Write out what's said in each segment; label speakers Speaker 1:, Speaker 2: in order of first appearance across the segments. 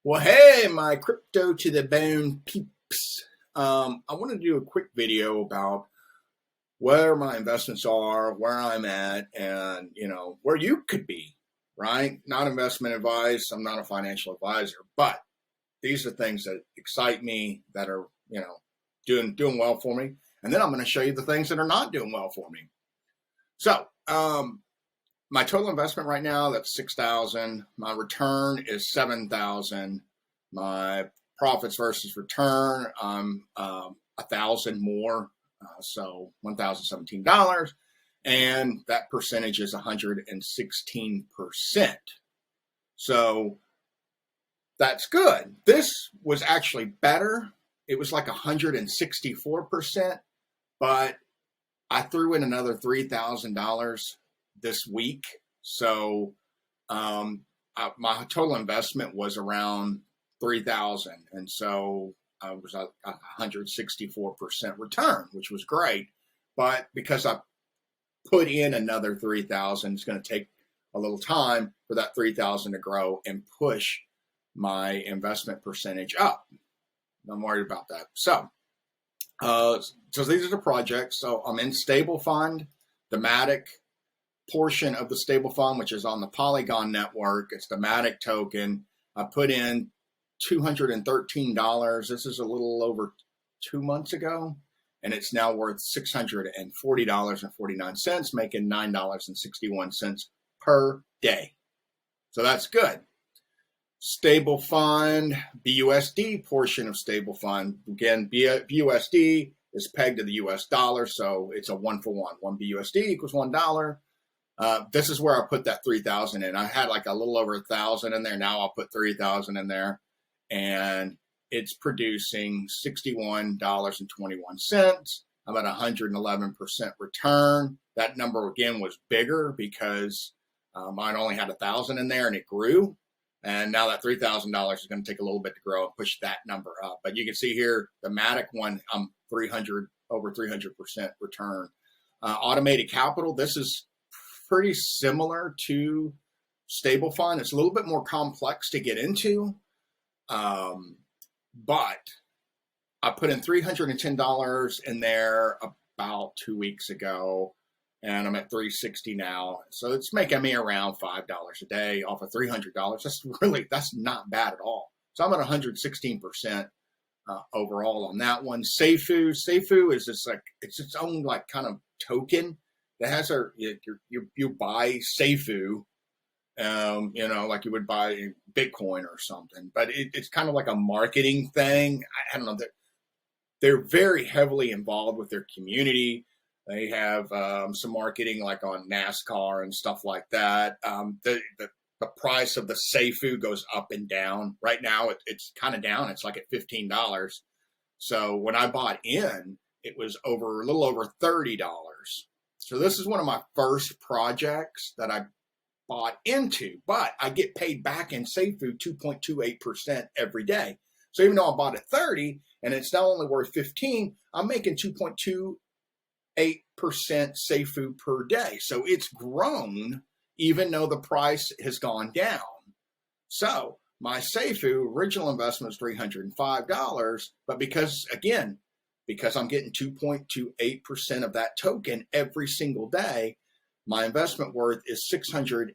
Speaker 1: Well, hey, my crypto to the bone peeps. I want to do a quick video about where my investments are, where I'm at, and where you could be. Right? Not investment advice. I'm not a financial advisor, but these are things that excite me that are doing well for me. And then I'm going to show you the things that are not doing well for me. So, my total investment right now, that's 6,000. My return is 7,000. My profits versus return, I'm 1,000 more, so $1,017, and that percentage is 116%. So that's good. This was actually better. It was like 164%, but I threw in another $3,000 this week. So my total investment was around 3,000. And so I was a 164% return, which was great. But because I put in another 3,000, it's going to take a little time for that 3,000 to grow and push my investment percentage up. I'm worried about that. So these are the projects. So I'm in stable fund, the Matic portion of the stable fund, which is on the Polygon network. It's the Matic token. I put in $213. This is a little over 2 months ago, and it's now worth $640.49, making $9.61 per day. So that's good. Stable fund, BUSD portion of stable fund. Again, BUSD is pegged to the US dollar, so it's a 1-for-1. One BUSD equals $1. This is where I put that 3,000 in. I had like a little over 1,000 in there. Now I'll put 3,000 in there, and it's producing $61.21. I'm at 111% return. That number again was bigger because mine only had 1,000 in there and it grew. And now that $3,000 is going to take a little bit to grow and push that number up. But you can see here, the Matic one, I'm over 300% return. Automated capital, this is pretty similar to stable fund. It's a little bit more complex to get into. But I put in $310 in there about 2 weeks ago, and I'm at $360 now. So it's making me around $5 a day off of $300. That's not bad at all. So I'm at 116% overall on that one. Seifu is just like, it's its own like kind of token that has you buy Seifu, like you would buy Bitcoin or something, but it's kind of like a marketing thing. I don't know, they're very heavily involved with their community. They have some marketing like on NASCAR and stuff like that. The price of the Seifu goes up and down. Right now, it's kind of down. It's like at $15. So when I bought in, it was a little over $30. So this is one of my first projects that I bought into, but I get paid back in Seifu 2.28% every day. So even though I bought at 30 and it's now only worth 15, I'm making 2.28% Seifu per day. So it's grown even though the price has gone down. So my Seifu original investment was $305, but because I'm getting 2.28% of that token every single day, my investment worth is $650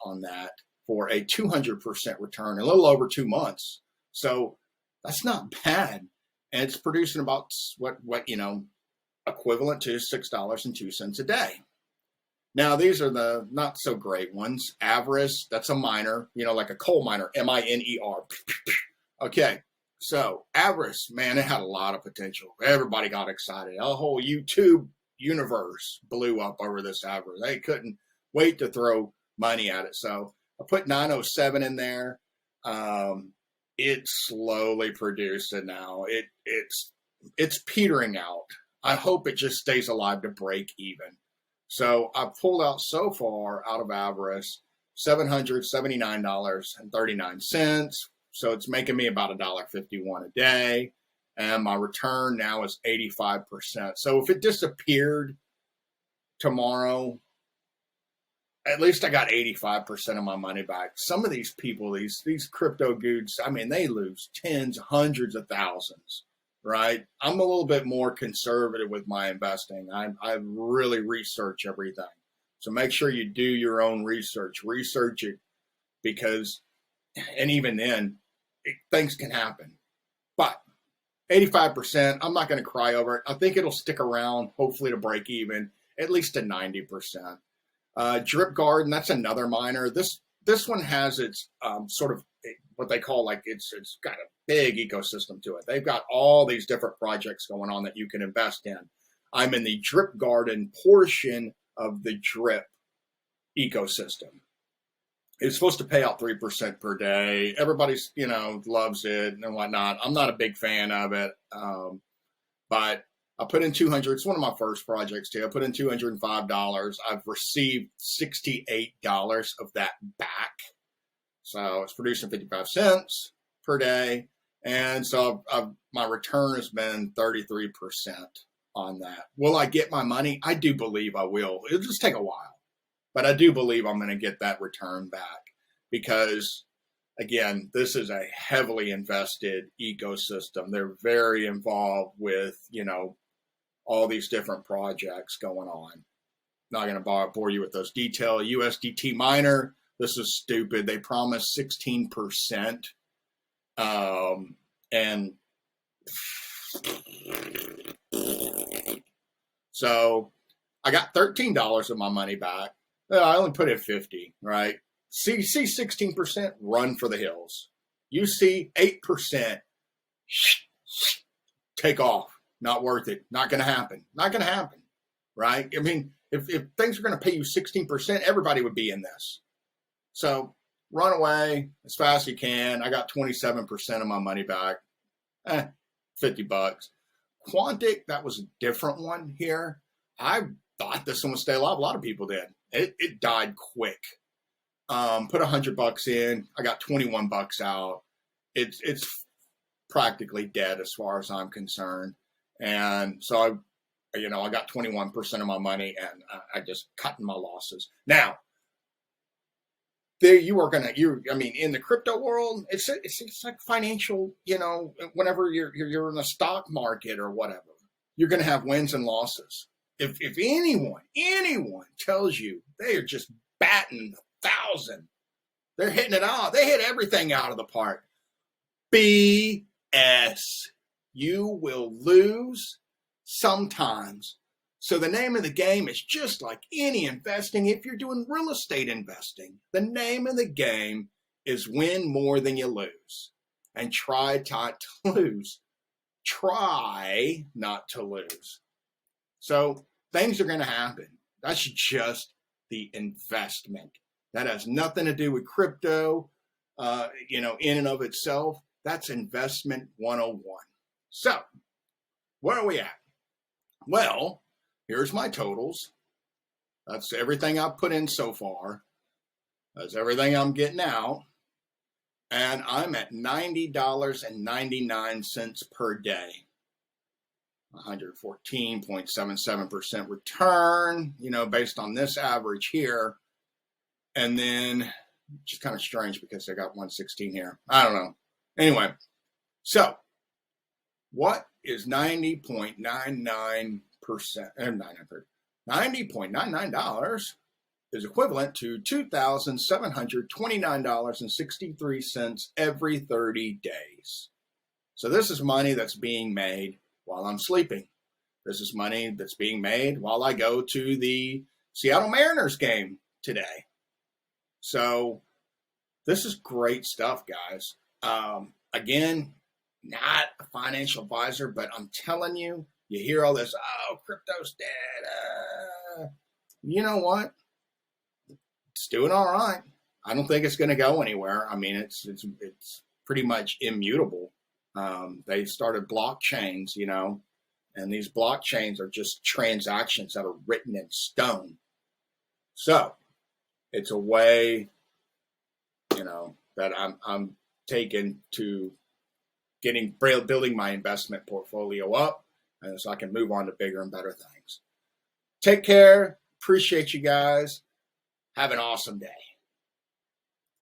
Speaker 1: on that for a 200% return, a little over 2 months. So that's not bad. And it's producing about what equivalent to $6.02 a day. Now, these are the not so great ones. Avarice, that's a miner, like a coal miner, MINER. Okay. So Avarice, man, it had a lot of potential. Everybody got excited. A whole YouTube universe blew up over this Avarice. They couldn't wait to throw money at it. So I put 907 in there. It's slowly producing now. It's petering out. I hope it just stays alive to break even. So I pulled out so far out of Avarice $779.39. So it's making me about $1.51 a day. And my return now is 85%. So if it disappeared tomorrow, at least I got 85% of my money back. Some of these people, these crypto dudes, I mean, they lose tens, hundreds of thousands, right? I'm a little bit more conservative with my investing. I really research everything. So make sure you do your own research. Research it because, and even then, things can happen. But 85%, I'm not going to cry over it. I think it'll stick around, hopefully to break even, at least to 90%. Drip Garden, that's another miner. This one has its sort of what they call like it's got a big ecosystem to it. They've got all these different projects going on that you can invest in. I'm in the Drip Garden portion of the Drip ecosystem. It's supposed to pay out 3% per day. Everybody's, loves it and whatnot. I'm not a big fan of it. But I put in 200. It's one of my first projects too. I put in $205. I've received $68 of that back. So it's producing 55 cents per day. And so my return has been 33% on that. Will I get my money? I do believe I will. It'll just take a while. But I do believe I'm going to get that return back because, again, this is a heavily invested ecosystem. They're very involved with, all these different projects going on. Not going to bore you with those details. USDT miner, this is stupid. They promised 16%. And so I got $13 of my money back. I only put in 50, right? See 16%, run for the hills. You see 8%, take off. Not worth it. Not going to happen. Not going to happen, right? I mean, if things are going to pay you 16%, everybody would be in this. So run away as fast as you can. I got 27% of my money back. $50. Quantic, that was a different one here. I thought this one would stay alive. A lot of people did. It died quick. Put $100 in. I got $21 out. It's practically dead as far as I'm concerned. And so I got 21% of my money, and I just cut my losses. Now, there you are in the crypto world, it's like financial. Whenever you're in the stock market or whatever, you're going to have wins and losses. If anyone tells you they are just batting 1,000, they're hitting it out. They hit everything out of the park. BS. You will lose sometimes. So the name of the game is just like any investing. If you're doing real estate investing, the name of the game is win more than you lose. And try not to lose. Try not to lose. So things are going to happen. That's just the investment. That has nothing to do with crypto, in and of itself. That's investment 101. So where are we at? Well, here's my totals. That's everything I've put in so far. That's everything I'm getting out. And I'm at $90.99 per day. 114.77% return, based on this average here. And then, just kind of strange because I got 116 here. I don't know. Anyway, so what is 90.99%? $90.99 is equivalent to $2,729.63 every 30 days. So this is money that's being made while I'm sleeping. This is money that's being made while I go to the Seattle Mariners game today. So this is great stuff, guys. Again, not a financial advisor, but I'm telling you, you hear all this, crypto's dead. You know what? It's doing all right. I don't think it's going to go anywhere. I mean, it's pretty much immutable. They started blockchains, and these blockchains are just transactions that are written in stone. So it's a way, that I'm taking to building my investment portfolio up, and so I can move on to bigger and better things. Take care. Appreciate you guys. Have an awesome day.